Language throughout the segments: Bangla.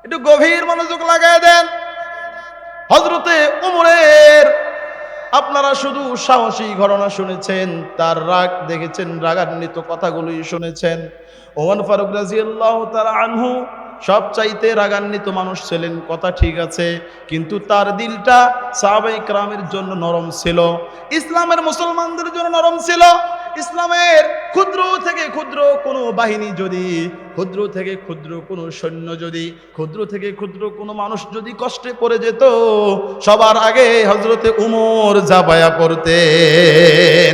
একটু গভীর মনোযোগ লাগায় দেন। হযরতে ওমরের আপনারা শুধু সাহসী ঘটনা শুনেছেন, তার রাগ দেখেছেন, রাগান্বিত কথাগুলোই শুনেছেন। ওমর ফারুক রাদিয়াল্লাহু তাআলা আনহু সবচাইতে রাগান্বিত মানুষ ছিলেন, কথা ঠিক আছে, কিন্তু তার দিলটা সাহাবায়ে কেরামের জন্য নরম ছিল, ইসলামের মুসলমানদের জন্য নরম ছিল। ইসলামের ক্ষুদ্র থেকে ক্ষুদ্র কোনো বাহিনী যদি, ক্ষুদ্র থেকে ক্ষুদ্র কোনো সৈন্য যদি, ক্ষুদ্র থেকে ক্ষুদ্র কোনো মানুষ যদি কষ্টে পড়ে যেত, সবার আগে হযরতে উমর ঝাঁপায়া পড়তেন।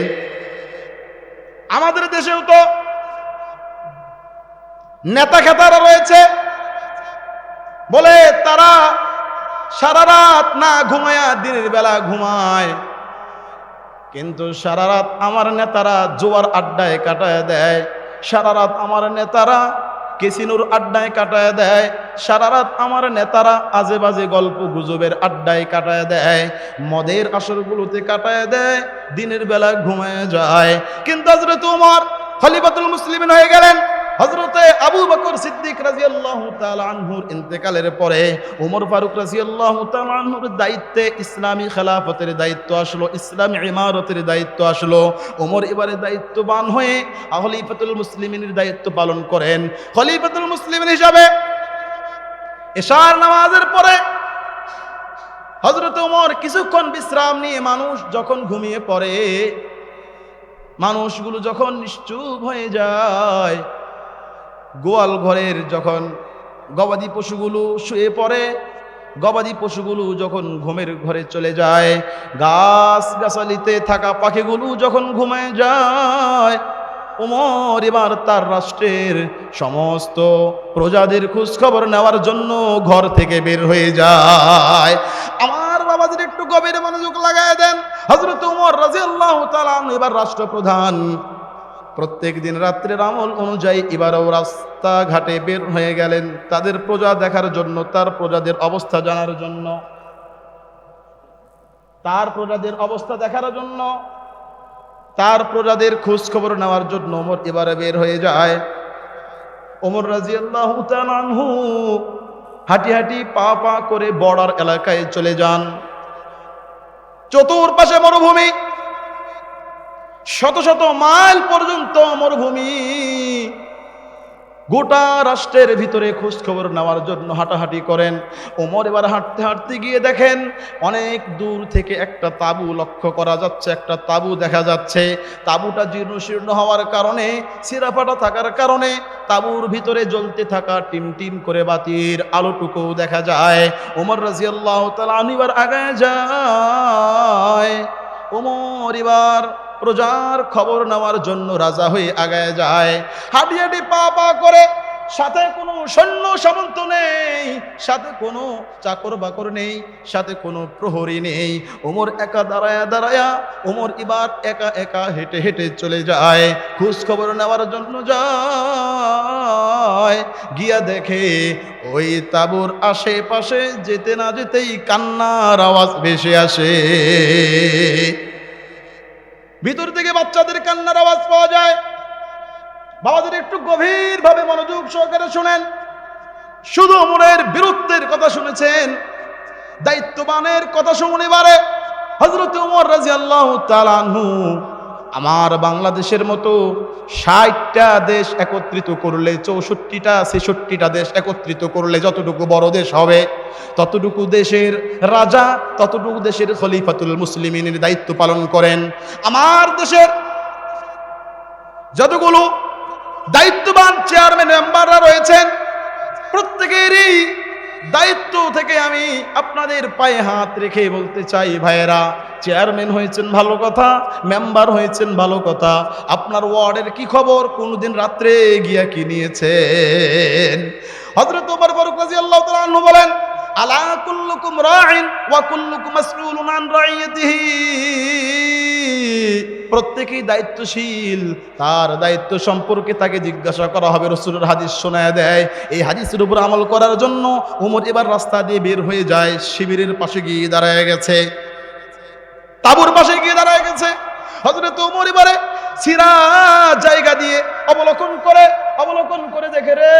আমাদের দেশেও তো নেতা খেতারা রয়েছে, বলে তারা সারা রাত না ঘুমায়া দিনের বেলা ঘুমায়, কিন্তু সারা রাত আমার নেতারা জোয়ার আড্ডায় কাটায় দেয়, সারা রাত আমার নেতারা কেসিনোর আড্ডায় কাটায় দেয়, সারা রাত আমার নেতারা আজে বাজে গল্প গুজবের আড্ডায় কাটায় দেয়, মদের আসরগুলোতে কাটায় দেয়, দিনের বেলা ঘুমায় যায়। কিন্তু হযরত ওমর খলিফাতুল মুসলিমিন হয়ে গেলেন। হযরতে আবু বকর সিদ্দিক রাদিয়াল্লাহু তাআলা আনহুর ইন্তেকালের পরে ওমর ফারুক রাদিয়াল্লাহু তাআলা আনহুর দায়িত্বে ইসলামী খেলাফতের দায়িত্ব আসলো, ইসলামী ইমারতের দায়িত্ব আসলো। ওমর এবারে দায়িত্ববান হয়ে খলিফাতুল মুসলিমিনের দায়িত্ব পালন করেন। খলিফাতুল মুসলিমিন হিসাবে এশার নামাজের পরে হযরত ওমর কিছুক্ষণ বিশ্রাম নিয়ে, মানুষ যখন ঘুমিয়ে পড়ে, মানুষগুলো যখন নিশ্চুপ হয়ে যায়, গোয়াল ঘরের যখন গবাদি পশুগুলো শুয়ে পড়ে, গবাদি পশুগুলো যখন ঘুমের ঘরে চলে যায়, গাছ গাছালিতে থাকা পাখিগুলো যখন ঘুমায় যায়, ওমর এবার তার রাষ্ট্রের সমস্ত প্রজাদের খোঁজ খবর নেওয়ার জন্য ঘর থেকে বের হয়ে যায়। আমার বাবাদের একটু গভীর মনোযোগ লাগায় দেন। হযরত ওমর রাদিয়াল্লাহু তাআলা এবার রাষ্ট্রপ্রধান। প্রত্যেক দিন রাত্রের আমল অনুযায়ী এবারও রাস্তাঘাটে বের হয়ে গেলেন তাদের প্রজা দেখার জন্য, তার প্রজাদের অবস্থা জানার জন্য, তার প্রজাদের অবস্থা দেখার জন্য, তার প্রজাদের খোঁজ খবর নেওয়ার জন্য ওমর এবারে বের হয়ে যায়। ওমর রাদিয়াল্লাহু তাআলা আনহু হাঁটি হাঁটি পা পা করে বর্ডার এলাকায় চলে যান। চতুর্পাশে মরুভূমি, শত শত মাইল পর্যন্ত মরুভূমি। গোটা রাষ্ট্রের ভিতরে খোঁজ খবর নেওয়ার জন্য হাঁটাহাঁটি করেন। ওমর এবার হাঁটতে হাঁটতে গিয়ে দেখেন অনেক দূর থেকে একটা তাঁবু লক্ষ্য করা যাচ্ছে, একটা তাঁবু দেখা যাচ্ছে। তাঁবুটা জীর্ণ শীর্ণ হওয়ার কারণে, ছিঁড়াফাটা থাকার কারণে তাঁবুর ভিতরে জ্বলতে থাকা টিম টিম করে বাতির আলোটুকু দেখা যায়। ওমর রাদিয়াল্লাহু তাআলা এবার আগায় যায়। ওমর এবার প্রজার খবর নেওয়ার জন্য রাজা হয়ে আগায় যায়, হাঁটি হাঁটি পা পা করে। সাথে কোনো সৈন্য সামন্ত নেই, সাথে কোনো চাকর বাকর নেই, সাথে কোনো প্রহরী নেই। ওমর একা দাঁড়ায়া দাঁড়ায়া, ওমর এবার একা একা হেঁটে হেঁটে চলে যায়, খোঁজ খবর নেওয়ার জন্য যায়। গিয়া দেখে ওই তাঁবুর আশেপাশে যেতে না যেতেই কান্নার আওয়াজ ভেসে আসে। ভিতর থেকে বাচ্চাদের কান্নার আওয়াজ পাওয়া যায়। বাবাদের একটু গভীরভাবে মনোযোগ সহকারে শুনেন। শুধু ওমরের বীরত্বের কথা শুনেছেন, দায়িত্ববানের কথা শুনুন এবারে। হযরত ওমর রাদিয়াল্লাহু তাআলা আনহু আমার বাংলাদেশের মতো ৬০টা দেশ একত্রিত করলে, ৬৪টা ৬৬টা দেশ একত্রিত করলে যতটুকু বড় দেশ হবে, ততটুকু দেশের রাজা, ততটুকু দেশের খলিফাতুল মুসলিমিনের দায়িত্ব পালন করেন। আমার দেশের যতগুলো দায়িত্ববান চেয়ারম্যান মেম্বাররা রয়েছেন, প্রত্যেকেরই দায়িত্ব থেকে আমি আপনাদের পায়ে হাত রেখে বলতে চাই, ভাইয়েরা, চেয়ারম্যান হয়েছেন ভালো কথা, মেম্বার হয়েছেন ভালো কথা, আপনার ওয়ার্ডের কি খবর, কোনদিন রাত্রে গিয়া কি নিয়েছেন? হযরত ওমর ফারুক রাদিয়াল্লাহু তাআলা আনহু বলেন, আলা কুল্লুকুম রাইন ওয়া কুল্লুকুম মাসউলুন আন রাইয়াতিহি। প্রত্যেকেই দায়িত্বশীল, তার দায়িত্ব সম্পর্কে তাকে জিজ্ঞাসা করা হবে। রাসূলের হাদিস শোনায় দেয়। এই হাদিসের উপর আমল করার জন্য ওমর এবার রাস্তা দিয়ে বের হয়ে যায়, শিবিরের পাশে গিয়ে দাঁড়ায় গেছে, তাঁবুর পাশে গিয়ে দাঁড়ায় গেছে। হযরত ওমর এবারে ছিরা জায়গা দিয়ে অবলোকন করে দেখে রে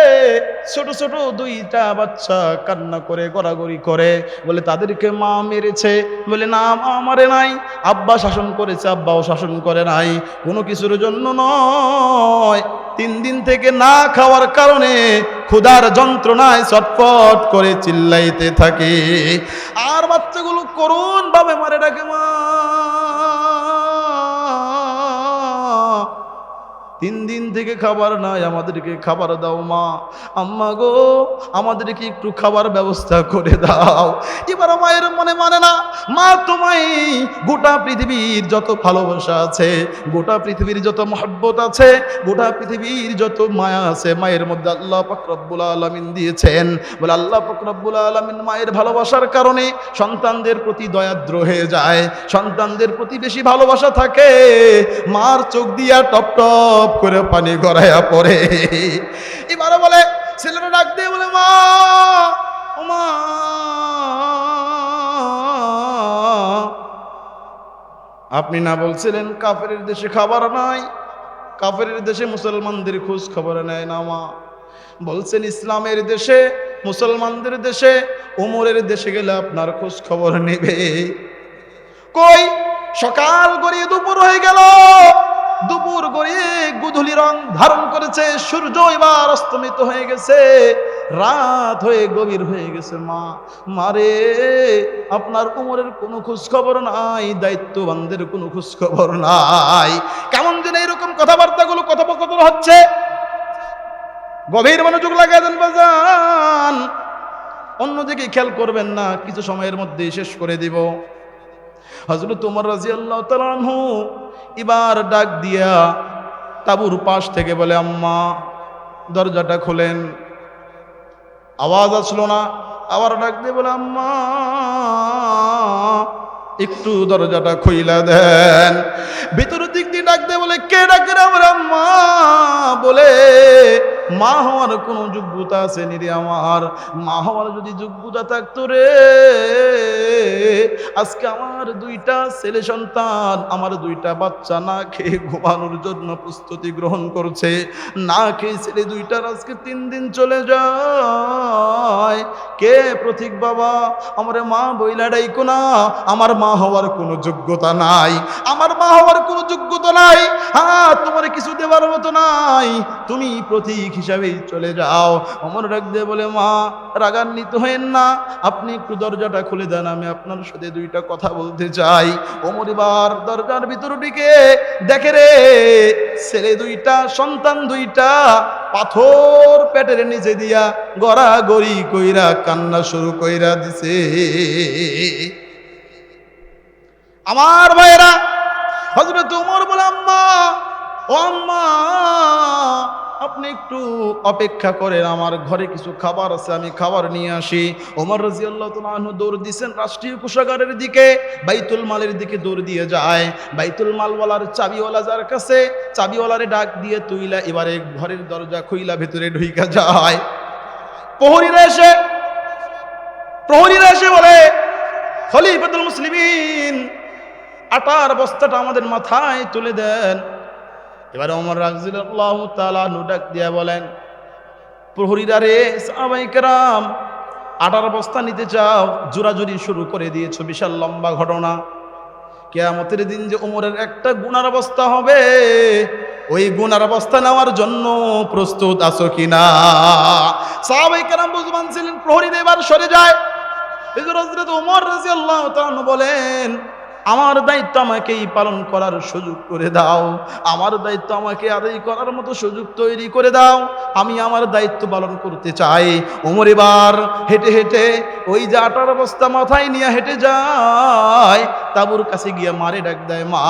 ছোট ছোট দুইটা বাচ্চা কান্না করে গড়াগড়ি করে, বলে তাদেরকে মা মেরেছে। বলে না, মা মারে নাই, আব্বা শাসন করেছে, আব্বাও শাসন করে নাই, কোনো কিছুর জন্য নয়। 3 দিন থেকে না খাওয়ার কারণে ক্ষুধার যন্ত্রণায় ছটফট করে চিল্লাইতে থাকে। আর বাচ্চাগুলো করুণ ভাবে মারে ডাকে, মা 3 দিন থেকে খাবার নাই, আমাদেরকে খাবার দাও মা, আম্মা গো আমাদেরকে একটু খাবার ব্যবস্থা করে দাও। এবার মায়ের মনে মানে না, মা তোমায় গোটা পৃথিবীর যত ভালোবাসা আছে, গোটা পৃথিবীর যত মহব্বত আছে, গোটা পৃথিবীর যত মায়া আছে, মায়ের মধ্যে আল্লাহ পাক রব্বুল আলামিন দিয়েছেন। বলে আল্লাহ পাক রব্বুল আলামিন মায়ের ভালোবাসার কারণে সন্তানদের প্রতি দয়াদ্র হয়ে যায়, সন্তানদের প্রতি বেশি ভালোবাসা থাকে। মার চোখ দিয়া টপ টপ করে পানি গড়াইয়া পড়ে। এবারে বলে ছেলেরা ডাক দিয়ে বলে, মা ও মা, আপনি না বলছিলেন কাফেরের দেশে খাবার নাই, কাফেরের দেশে মুসলমানদের খোঁজ খবর নেয় না মা, বলছেন ইসলামের দেশে মুসলমানদের দেশে ওমরের দেশে গেলে আপনার খোঁজ খবর নেবে। কই সকাল গড়িয়ে দুপুর হয়ে গেল, দুপুর গড়িয়ে গোধূলি রং ধারণ করেছে, সূর্য এবার অস্তমিত হয়ে গেছে, রাত হয়ে গভীর হয়ে গেছে। মা মারে আপনার উমরের কোনো খোঁজ খবর নাই, দায়িত্ববানদের কোনো খোঁজ খবর নাই। কেমন যেন এরকম কথাবার্তাগুলো কথোপকথন হচ্ছে। গভীর মনোযোগ লাগিয়ে দেন বাজান, অন্যদিকে খেয়াল করবেন না, কিছু সময়ের মধ্যে শেষ করে দিব। হযরত ওমর রাদিয়াল্লাহু তাআলা আনহু এবার ডাক দিয়া তাঁবুর পাশ থেকে বলে, আম্মা দরজাটা খোলেন। আওয়াজ আসলো না, আবার ডাক দিয়ে বলে, আম্মা একটু দরজাটা খুইলা দেন। ভিতরের দিক দিয়ে ডাক দিয়ে বলে, কে ডাকে রে আমার আম্মা? বলে মা হওয়ার কোনো যোগ্যতা আছে নি রে আমার? মা হওয়ার যদি যোগ্যতা থাকতো রে, আজকে আমার 2টা ছেলে সন্তান, আমার 2টা বাচ্চা না খেয়ে ঘুমানোর জন্য প্রস্তুতি গ্রহণ করছে, না খেয়ে ছেলে 2টার আজকে 3 দিন চলে যায়। কে প্রতীক বাবা আমারে মা বইলা ডাইকো না, আমার মা হওয়ার কোনো যোগ্যতা নাই, আমার মা হওয়ার কোনো যোগ্যতা নাই। হ্যাঁ, তোমার কিছু দেবার মতো নাই, তুমি প্রতীক হিসাবেই চলে যাও। ওমর ডাক দিয়ে বলে, মা রাগান্বিত হয়েন না, আপনি একটু দরজাটা খুলে দেন, আমি আপনার সাথে 2টা কথা বলতে চাই। ওমর এবার দরজার ভিতর ঢুকে দেখে রে ছেলে 2টা, সন্তান 2টা পাথর পেটের নিচে দিয়া গড়াগড়ি কইরা কান্না শুরু কইরা দিছে। আমার ভাইয়েরা, হযরত ওমর বলে, আম্মা ও আম্মা আপনি একটু অপেক্ষা করেন, আমার ঘরে কিছু খাবার আছে, আমি খাবার নিয়ে আসি। ওমর রাদিয়াল্লাহু তাআলা আনহু দৌড় দিয়েছেন রাষ্ট্রীয় কোষাগারের দিকে, বাইতুল মালের দিকে দৌড় দিয়ে যায়। বাইতুল মালওয়ালার চাবিওয়ালা যার কাছে, চাবিওয়ালারে ডাক দিয়ে তুইলা এবারে ঘরের দরজা খুইলা ভেতরে ঢুইকা যায়। প্রহরীরা এসে বলে, খলিফাতুল মুসলিমিন আটার বস্তাটা আমাদের মাথায় তুলে দেন। এবার ওমর রাদিয়াল্লাহু তাআলা আনহু ডাক দিয়া বলেন, প্রহরীরা রে, সাহাবায়ে কেরাম আটার বস্তা নিতে চাও, জোরাজুরি শুরু করে দিয়েছো, বিশাল লম্বা ঘটনা। কিয়ামতের দিন যে ওমরের একটা গুনার বস্তা হবে, ওই গুনার বস্তা নেওয়ার জন্য প্রস্তুত আছো কিনা? সাহাবায়ে কেরাম বুঝবান ছিলেন, প্রহরীরা এবার সরে যায়। এই যে হযরত ওমর রাদিয়াল্লাহু তাআলা আনহু বলেন, আমার দায়িত্ব আমাকেই পালন করার সুযোগ করে দাও, আমার দায়িত্ব আমাকে আদায় করার মতো সুযোগ তৈরি করে দাও, আমি আমার দায়িত্ব পালন করতে চাই। ওমর এবার হেঁটে হেঁটে ওই যে আটার বস্তা মাথায় নিয়ে হেঁটে যায়, তাঁবুর কাছে গিয়ে মারে ডাক দেয়, মা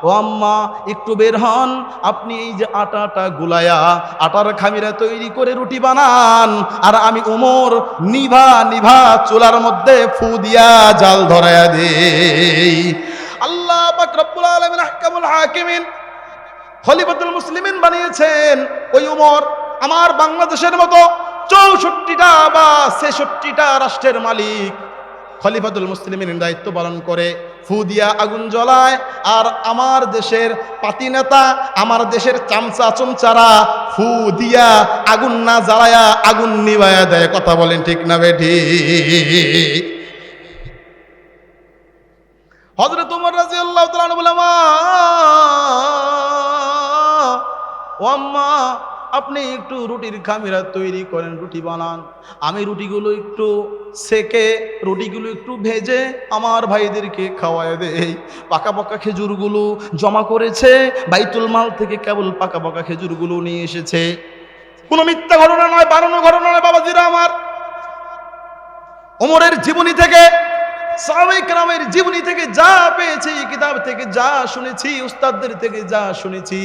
ও আম্মা একটু বের হন, আপনি এই যে আটাটা গুলায়া আটার খামিরা তৈরি করে রুটি বানান, আর আমি ওমর নিভা নিভা চুলার মধ্যে ফু দিয়া জাল ধরায়া দেই। আল্লাহ পাক রব্বুল আলামিন আহকামুল হাকিমিন খলিফাতুল মুসলিমিন বানিয়েছেন ওই ওমর। আমার বাংলাদেশের মতো 64টা বা 66টা রাষ্ট্রের মালিক, খলিফাতুল মুসলিমিন দায়িত্ব পালন করে, ফু দিয়া আগুন জ্বলায়। আর আমার দেশের পাতি নেতা, আমার দেশের চামচা চমচারা ফু দিয়া আগুন না জ্বালায়া আগুন নিভায়া দেয়। কথা বলেন ঠিক না বেঠিক? হযরত ওমর রাদিয়াল্লাহু তাআলা বলে, মা ও আম্মা, আপনি একটু রুটির খামিরা তৈরি করেন, রুটি বানান। আমি রুটিগুলো একটু সেকে, রুটিগুলো একটু ভেজে আমার ভাইদেরকে খাওয়ায় দেই। পাকা পাকা খেজুরগুলো জমা করেছে, বাইতুল মাল থেকে কেবল পাকা পাকা খেজুরগুলো নিয়ে এসেছে। কোনো মিথ্যা ঘটনা নয়, বানানো ঘটনা নয় বাবাজিরা আমার। ওমরের জীবনী থেকে, সাহাবায়ে কেরামের জীবনী থেকে যা পেয়েছি, কিতাব থেকে যা শুনেছি, উস্তাদদের থেকে যা শুনেছি,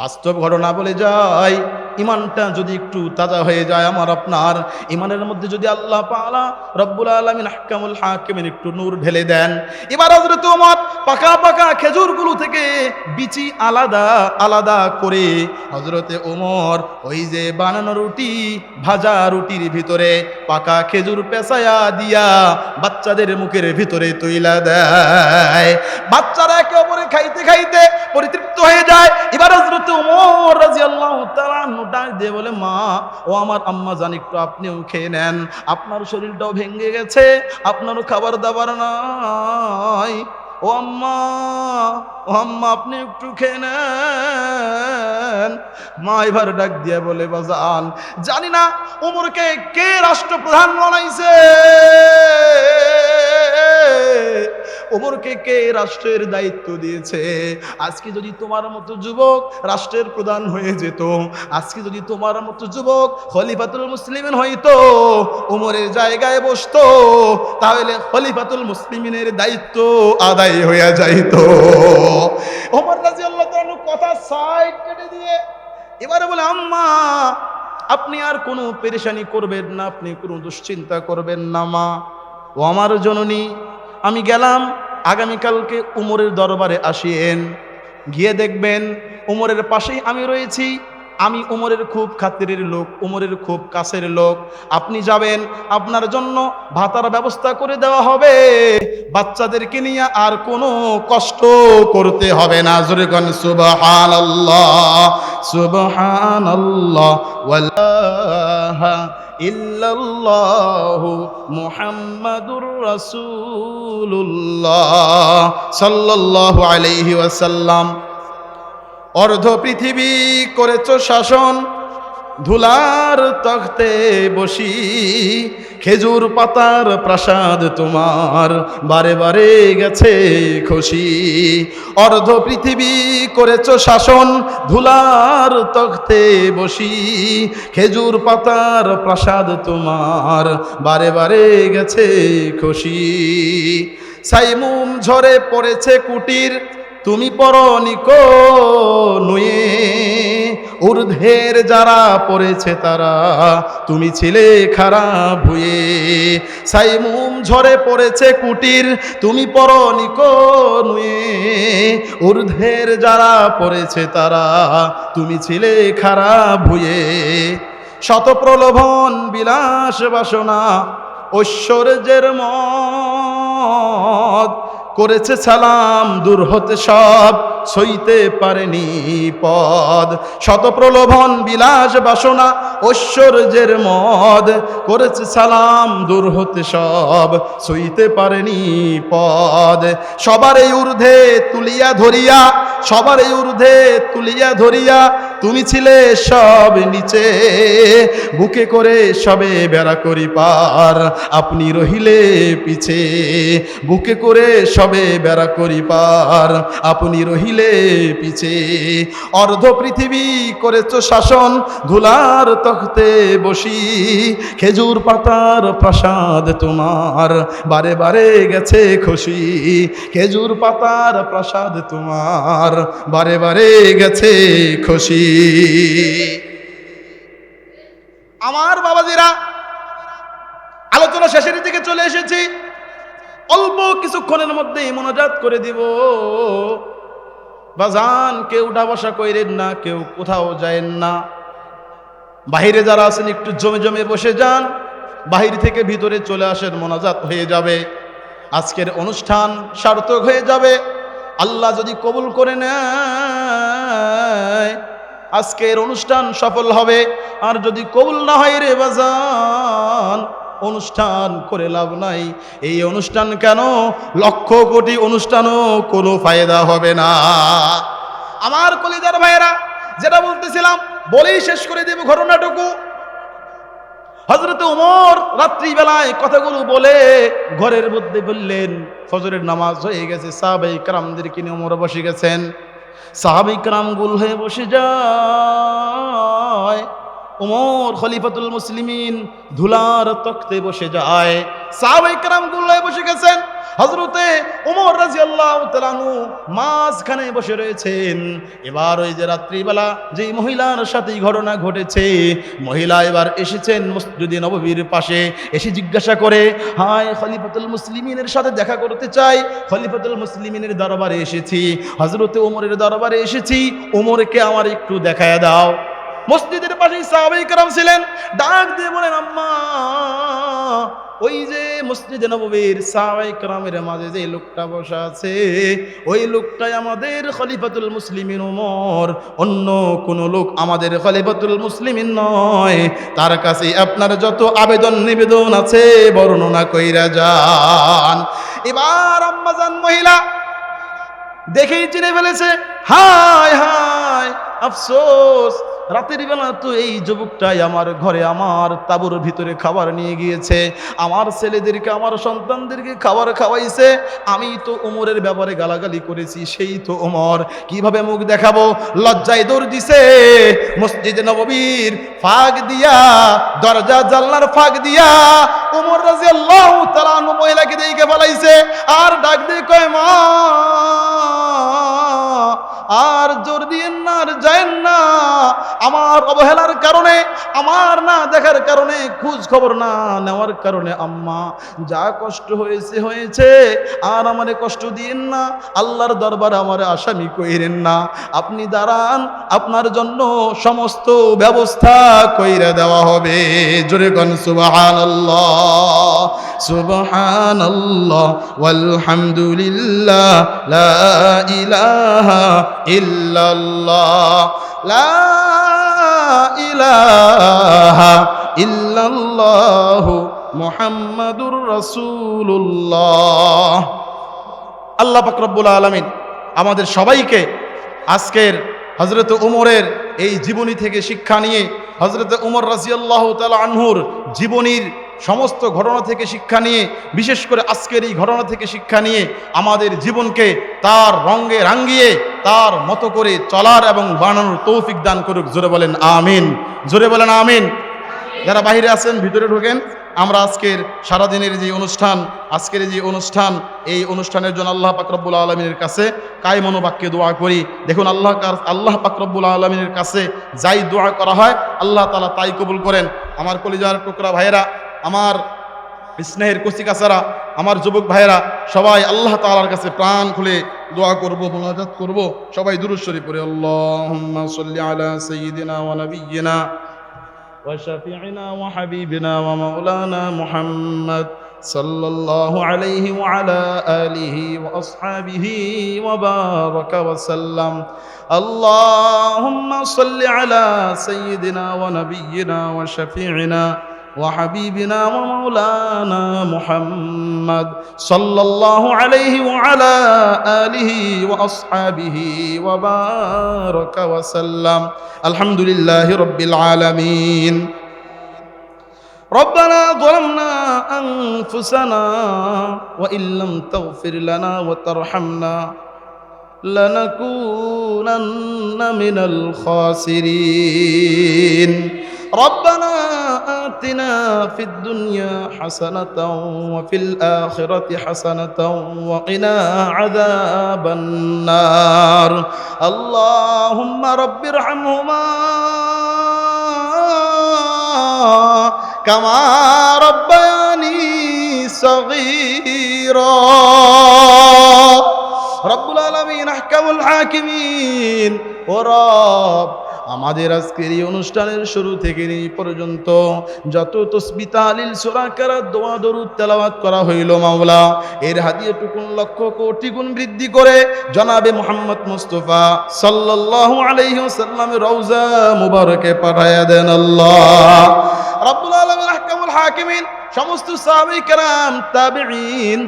বাস্তব ঘটনা বলে যায়, ইমানটা যদি একটু তাজা হয়ে যায় আমার আপনার, ইমানের মধ্যে যদি আল্লাহ পাআলা রব্বুল আলামিন আহকামুল হাকিমিন একটু নূর ঢেলে দেন। এবার হযরত ওমর পাকা পাকা খেজুরগুলো থেকে বিচি আলাদা আলাদা করে হযরতে ওমর ওই যে বানানো রুটি, ভাজা রুটির ভিতরে পাকা খেজুর পেঁচায়া দিয়া বাচ্চাদের মুখের ভিতরে তুইলা দেয়। বাচ্চারা একে অপরে খাইতে খাইতে পরিতৃপ্ত হয়ে যায়। এবার হযরত ওমর রাদিয়াল্লাহু তাআলা ডাক দিয়ে বলে, মা ও আমার আম্মা জান, একটু আপনিও খেয়ে নেন, আপনার শরীরটাও ভেঙে গেছে, আপনারও খাবার দাবার নাই। ও আম্মা, ও আম্মা, আপনি একটু খেয়ে নেন। মা এবার ডাক দিয়ে বলে, বাজান, জানি না ওমরকে কে রাষ্ট্রপ্রধান বানাইছে, ওমরকে কে রাষ্ট্রের দায়িত্ব দিয়েছে। আজকে যদি তোমার মতো যুবক রাষ্ট্রের প্রধান হয়ে যেত, আজকে যদি তোমার মতো যুবক খলিফাতুল মুসলিমিন হইতো, ওমরের জায়গায় বসতো, তাহলে খলিফাতুল মুসলিমিনের দায়িত্ব আদায় হয়ে যাইতো। ওমর রাদিয়াল্লাহু তাআলা কথা সাইড কেটে দিয়ে এবারে বলে, আম্মা আপনি আর কোনো পেরেশানি করবেন না, আপনি কোনো দুশ্চিন্তা করবেন না মা। ও আমার জননী, আমি গেলাম, আগামীকালকে উমরের দরবারে আসিয়েন, গিয়ে দেখবেন উমরের পাশেই আমি রয়েছি। আমি উমরের খুব খাতিরের লোক, উমরের খুব কাছের লোক। আপনি যাবেন, আপনার জন্য ভাতার ব্যবস্থা করে দেওয়া হবে, বাচ্চাদেরকে নিয়ে আর কোনো কষ্ট করতে হবে না। জোরে কোন সুবহানাল্লাহ, সুবহানাল্লাহ, ওয়ালা ইল্লাল্লাহু মুহাম্মাদুর রাসূলুল্লাহ সাল্লাল্লাহু আলাইহি ওয়াসাল্লাম। অর্ধ পৃথিবী করেছ শাসন, ধুলার তখতে বসি, খেজুর পাতার প্রাসাদ তোমার বারে বারে গেছে খুশি। অর্ধ পৃথিবী করেছ শাসন, ধুলার তখতে বসি, খেজুর পাতার প্রাসাদ তোমার বারে বারে গেছে খুশি। সাইমুম ঝরে পড়েছে কুটির, তুমি পরনিকো নুয়ে, ঊর্ধ্বের যারা পড়েছে তারা তুমি ছিলে খারাপ ভুয়ে। সাইমুম ঝরে পড়েছে কুটির, তুমি পরনিকো নুয়ে, ঊর্ধ্বের যারা পড়েছে তারা তুমি ছিলে খারাপ ভুয়ে। শত প্রলোভন বিলাস বাসনা ঐশ্বর্যের মদ, করেছে সালাম দূর হতে সব সইতে পারেনি পদ। শত প্রলোভন বিলাস বাসনা ঐশ্বর্যের মদ, করেছে সালাম দূর হতে সব সইতে পারেনি পদ। সবার এই ঊর্ধ্বে তুলিয়া ধরিয়া, সবার এই ঊর্ধ্বে তুলিয়া ধরিয়া তুমি ছিলে সব নিচে, বুকে করে সবে বেড়া করি পার আপনি রহিলে পিছে। বুকে করে সবে বেড়া করি পার আপনি রহিলে পিছে। অর্ধ পৃথিবী করেছ শাসন, ধুলার তখতে বসি, খেজুর পাতার প্রাসাদ তোমার বারে বারে গেছে খুশি। খেজুর পাতার প্রাসাদ তোমার বারে বারে গেছে খুশি। আমার বাবাজিরা, আলোচনা শেষের দিকে চলে এসেছি। অল্প কিছুক্ষণের মধ্যেই মোনাজাত করে দিব। বাজান, কেউ উঠা বসা কইরেন না, কেউ কোথাও যায়েন না। বাহিরে যারা আছেন একটু জমে জমে বসে যান, বাহির থেকে ভিতরে চলে আসেন, মোনাজাত হয়ে যাবে, আজকের অনুষ্ঠান সার্থক হয়ে যাবে। আল্লাহ যদি কবুল করে নেয় আজকের অনুষ্ঠান সফল হবে, আর যদি কবুল না হয় রে বাজান, অনুষ্ঠান করে লাভ নাই। এই অনুষ্ঠান কেন, লক্ষ কোটি অনুষ্ঠানও কোনো ফায়দা হবে না। আমার কলিজার ভাইয়েরা, যেটা বলতেছিলাম বলেই শেষ করে দেব ঘটনাটুকু। হযরত ওমর রাত্রিবেলায় কথাগুলো বলে ঘরের মধ্যে বললেন, ফজরের নামাজ হয়ে গেছে, সাহাবায়ে কেরামদেরকে নিয়ে ওমর বসে গেছেন। সাহাবায়ে কেরাম গোল হয়ে বসে যায়, ওমর খলিফাতুল মুসলিমিন ধুলার তখতে বসে যায়, সাহাবায়ে কেরাম গোল হয়ে বসে গেছেন। হযরতে ওমর রাদিয়াল্লাহু তাআলা আনহু মাঝখানে বসে রয়েছেন। এবার ওই যে রাত্রিবেলা যেই মহিলার সাথে ঘটনা ঘটেছে, মহিলা এবার এসেছেন মসজিদে নববীর পাশে, এসে জিজ্ঞাসা করে, হায় খলিফাতুল মুসলিমিনের সাথে দেখা করতে চাই, খলিফাতুল মুসলিমিনের দরবারে এসেছি, হযরতে ওমরের দরবারে এসেছি, ওমরকে আমার একটু দেখায় দাও। মসজিদের পাশেই সাহাবায়ে কেরাম ছিলেন, ডাক দিয়ে বলেন, আম্মা, ওই যে মসজিদে নববীর সাহাবায়ে কেরামের মাঝে যে লোকটা বসা আছে, ওই লোকটাই আমাদের খলিফাতুল মুসলিমিন ওমর, অন্য কোন লোক আমাদের খলিফাতুল মুসলিমিন নয়। তার কাছে আপনার যত আবেদন নিবেদন আছে বর্ণনা কইরা যান। এবার আম্মাজান মহিলা দেখেই চিনে ফেলেছে, হায় হায় আফসোস, রাতের বেলা তো এই যুবকটাই আমার ঘরে আমার তাঁবুর ভিতরে খাবার নিয়ে গিয়েছে, আমার ছেলেদেরকে আমার সন্তানদেরকে খাবার খাওয়াইছে, আমি তো ওমরের ব্যাপারে গালাগালি করেছি, সেই তো ওমর, কিভাবে মুখ দেখাবো, লজ্জায় দৌড় দিছে মসজিদে নববীর ফাঁক দিয়া, দরজা জানলার ফাঁক দিয়া ওমর রাদিয়াল্লাহু তাআলা আনহু মহিলাকে দেখে ফেলাইছে, আর ডাক দিয়ে কয়, মা, আর জোর দিয়েন না, আর যায়েন না, আমার অবহেলার কারণে, আমার না দেখার কারণে, খোঁজ খবর না নেওয়ার কারণে আম্মা যা কষ্ট হয়েছে হয়েছে, আর আমারে কষ্ট দিয়েন না, আল্লাহর দরবারে আমারে আসামি কইরেন না, আপনি দাঁড়ান, আপনার জন্য সমস্ত ব্যবস্থা কইরা দেওয়া হবে। জোরে কোন সুবহানাল্লাহ, সুবহানাল্লাহ ওয়ালহামদুলিল্লাহ, লা ইলাহা ইল্লাল্লাহ, লা ইলাহা ইল্লাল্লাহ মুহাম্মাদুর রাসূলুল্লাহ। আল্লাহ পাক রব্বুল আলামিন আমাদের সবাইকে আজকের হযরত ওমরের এই জীবনী থেকে শিক্ষা নিয়ে, হযরত ওমর রাদিয়াল্লাহু তাআলা আনহুর জীবনীর সমস্ত ঘটনা থেকে শিক্ষা নিয়ে, বিশেষ করে আজকের এই ঘটনা থেকে শিক্ষা নিয়ে আমাদের জীবনকে তার রঙে রাঙ্গিয়ে তার মতো করে চলার এবং বানানোর তৌফিক দান করুক। জোরে বলেন আমিন, জোরে বলেন আমিন। যারা বাইরে আছেন ভিতরে ঢোকেন। আমরা আজকের সারাদিনের যে অনুষ্ঠান, আজকের যে অনুষ্ঠান, এই অনুষ্ঠানের জন্য আল্লাহ পাক রব্বুল আলামিনের কাছে কায় মনোবাক্যে দোয়া করি। দেখুন আল্লাহ পাক রব্বুল আলামিনের কাছে যাই দোয়া করা হয় আল্লাহ তাআলা তাই কবুল করেন। আমার কলিজার টুকরা ভাইয়েরা, আমার স্নেহের কচিকাচারা, আমার যুবক ভাইয়েরা, সবাই আল্লাহ তাআলার কাছে প্রাণ খুলে দোয়া করব, মোনাজাত করব। সবাই দুরূদ শরীফ পড়ে, আল্লাহুম্মা সাল্লি আলা সাইয়্যিদিনা ওয়া নাবিয়্যিনা ওয়া শাফিঈনা ওয়া হাবিবিনা ওয়া মাওলানা মুহাম্মদ সাল্লাল্লাহু আলাইহি ওয়া আলা আলিহি ওয়া আসহাবিহি ওয়া বারাকা ওয়া সাল্লাম। আল্লাহুম্মা সাল্লি আলা সাইয়্যিদিনা ওয়া নাবিয়্যিনা ওয়া শাফিঈনা وحبيبنا ومولانا محمد صلى الله عليه وعلى آله وأصحابه وبارك وسلم. الحمد لله رب العالمين. ربنا ظلمنا أنفسنا وإن لم تغفر لنا وترحمنا لنكونن من الخاسرين. ربنا آتنا في الدنيا حسنة وفي الآخرة حسنة وقنا عذاب النار. اللهم رب ارحمهما كما ربياني صغيرا. رب العالمين أحكم الحاكمين. ورب আমাদের আজকের এই অনুষ্ঠানের শুরু থেকে এই পর্যন্ত যত তাসবিহ তাহলিল সূরা কেরাত দোয়া দরুদ তেলাওয়াত করা হইল মাওলা, এর হাদিয়াটুকুন লক্ষ কোটি গুণ বৃদ্ধি করে জনাবে মুহাম্মদ মুস্তাফা সাল্লাল্লাহু আলাইহি ওয়াসাল্লামের রওজা মুবারকে পাঠায়া দেন আল্লাহ রাব্বুল আলামিন। আহকামুল হাকিমিন সমস্ত সাহাবায়ে কেরাম, তাবিঈন,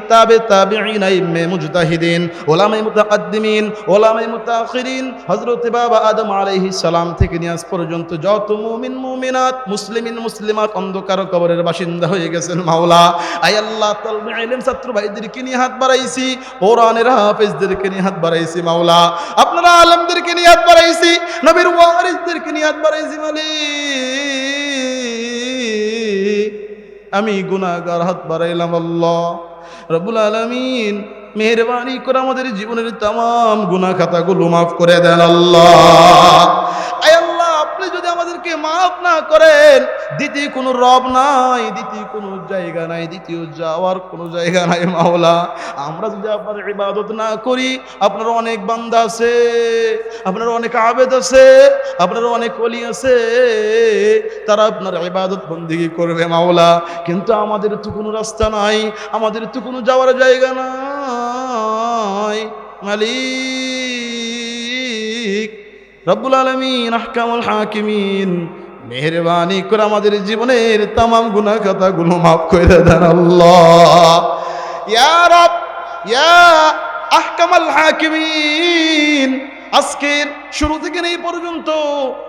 তাবিঈন, আইম্মে মুজতাহিদিন, উলামায়ে মুতাকাদ্দিমিন, উলামায়ে মুতাআখিরিন, হযরত বাবা আদম আলাইহিস সালাম থেকে নিয়ে আজ পর্যন্ত যত মুমিন মুমিনাত, মুসলিমিন মুসলিমাত অন্ধকার কবরের বাসিন্দা হয়ে গেছেন মাওলা, আয় আল্লাহ তালবে ইলম ছাত্র ভাইদেরকে নিয়ে হাত বাড়াইছি, কোরআনের হাফেজদেরকে নিয়ে হাত বাড়াইছি মাওলা, আপনারা আলেমদেরকে নিয়ে হাত বাড়াইছি, নবীর ওয়ারিসদেরকে নিয়ে হাত বাড়াইছি মালিক। আমি গুনাহগার হাত বাড়াইলাম আল্লাহ রব্বুল আলামিন, মেহেরবানি করে আমাদের জীবনের तमाम গুনাহ খাতাগুলো মাফ করে দেন আল্লাহ। আয় আল্লাহ, আপনি যদি আমাদেরকে মাফ না করেন, দ্বিতীয় কোনো রব নাই, দ্বিতীয় কোনো জায়গা নাই, দ্বিতীয় যাওয়ার কোনো জায়গা নাই মাওলা। আমরা যদি আপনার ইবাদত না করি, আপনার অনেক বান্দা আছে, আপনার অনেক আবেদ আছে, আপনার অনেক ওলি আছে, তারা আপনার ইবাদত বন্দেগী করবে মাওলা, কিন্তু আমাদের তো কোনো রাস্তা নাই, আমাদের তো কোনো যাওয়ার জায়গা নাই মালিক রব্বুল আলামিন। আহকামুল হাকিমিন, মেহেরবানি করে আমাদের জীবনের तमाम গুনাহ খাতাগুলো মাফ করে দেন আল্লাহ। ইয়া রব, ইয়া আহকামুল হাকিমিন, আজকের শুরু থেকে এই পর্যন্ত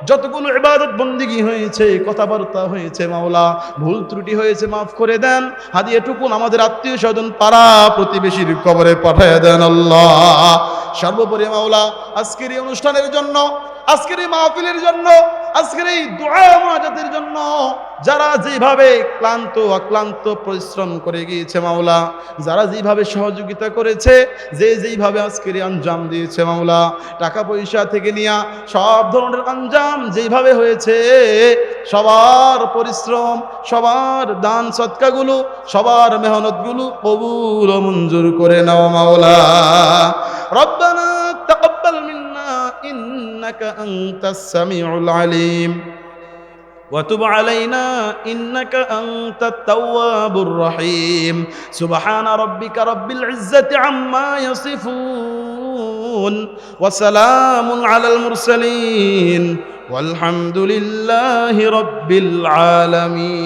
যতগুলো ইবাদত বন্দেগী হয়েছে, কথাবার্তা হয়েছে মাওলা, ভুল ত্রুটি হয়েছে মাফ করে দেন। হাদিয়াটুকুন আমাদের আত্মীয় স্বজন পাড়া প্রতিবেশীর কবরে পাঠিয়ে দেন আল্লাহ। সর্বোপরি মাওলা, আজকের এই অনুষ্ঠানের জন্য, আজকের এই মাহফিলের জন্য, আজকের এই দোয়া মুনাজাতের জন্য যারা যেভাবে ক্লান্ত আক্লান্ত পরিশ্রম করে গিয়েছে মাওলা, যারা যেভাবে সহযোগিতা করেছে, যে যেইভাবে আজকের আঞ্জাম দিয়েছে মাওলা, টাকা পয়সা থেকে নিয়ে সব ধরনের আঞ্জাম যেইভাবে হয়েছে, সবার পরিশ্রম, সবার দান সদকাগুলো, সবার মেহনতগুলো কবুল ও মঞ্জুর করে নাও মাওলা। রব্বানা তাকাব্বাল মিন্না ইন্নাকা আনতাস সামিউল আলিম وتب علينا إنك أنت التواب الرحيم سبحان ربك رب العزة عما يصفون وسلام على المرسلين والحمد لله رب العالمين.